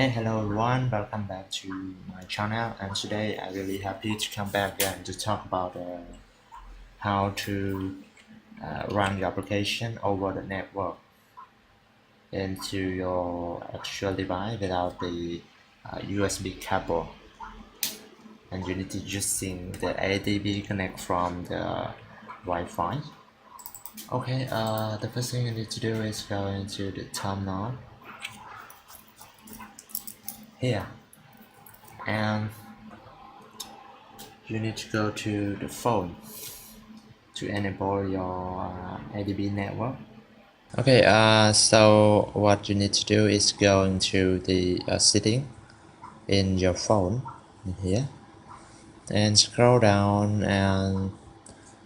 Hey, hello everyone, welcome back to my channel, and today I'm really happy to come back again to talk about how to run your application over the network into your actual device without the USB cable, and you need to using the ADB connect from the Wi-Fi. Okay, the first thing you need to do is go into the terminal here, and you need to go to the phone to enable your ADB network. Okay, so what you need to do is go into the setting in your phone in here and scroll down, and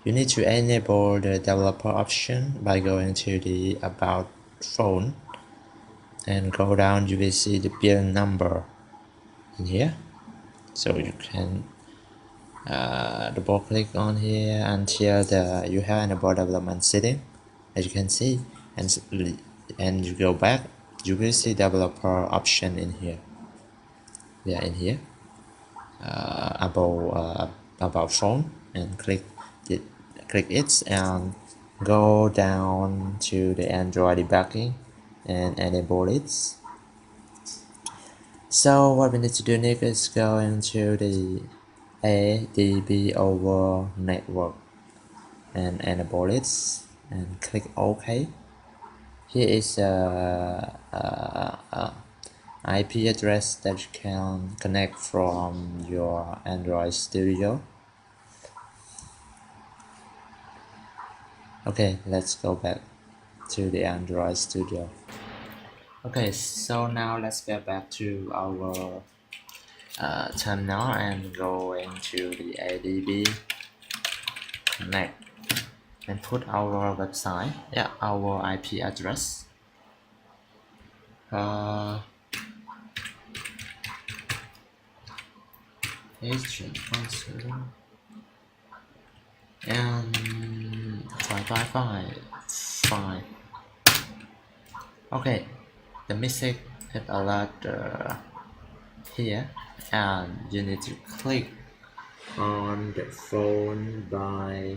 you need to enable the developer option by going to the about phone and go down. You will see the build number in here, so you can double click on here until you have enable development setting, as you can see, and you go back, you will see developer option in here. Yeah, in here about phone, and click it and go down to the Android debugging and enable it. So what we need to do next is go into the ADB over network and enable it and click OK. Here is a IP address that you can connect from your Android Studio. Okay, let's go back to the Android Studio. Okay, so now let's get back to our terminal and go into the ADB connect and put our website, our IP address. H1.7 and 555. Okay, the message is alert here, and you need to click on the phone by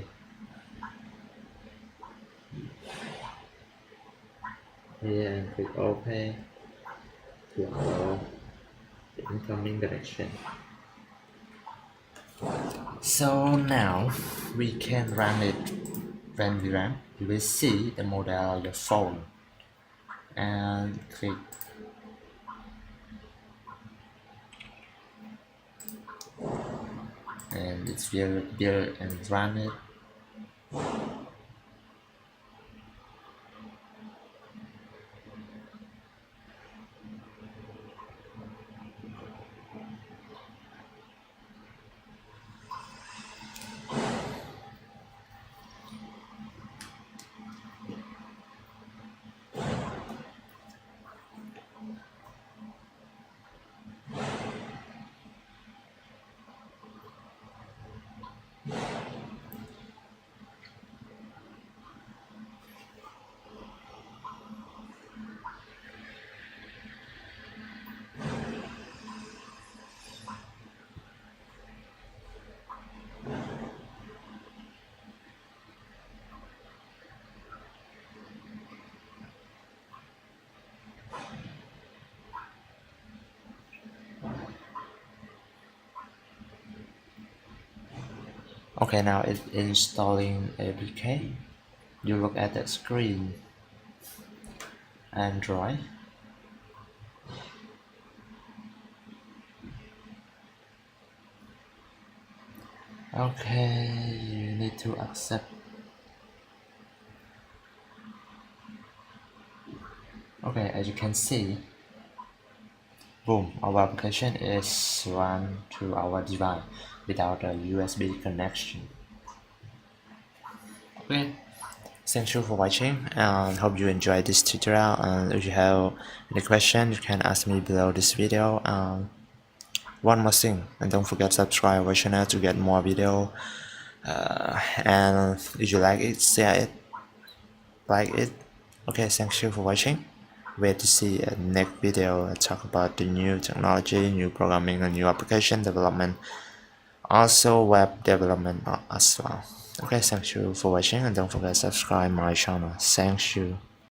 here and click OK to allow the incoming connection. So now we can run it. When we run, you will see the model of your phone and click and it will build and run it. Okay, now it's installing APK. You look at the screen, Android. Okay, you need to accept. Okay, as you can see, boom, our application is run to our device without a USB connection. Okay, thank you for watching and hope you enjoyed this tutorial, and if you have any question you can ask me below this video. One more thing, and don't forget to subscribe our channel to get more video, and if you like it, share it, like it. Okay, thank you for watching. wait to see a next video. I talk about the new technology, new programming, and new application development, also web development as well. Okay, thank you for watching, and don't forget to subscribe my channel. Thank you.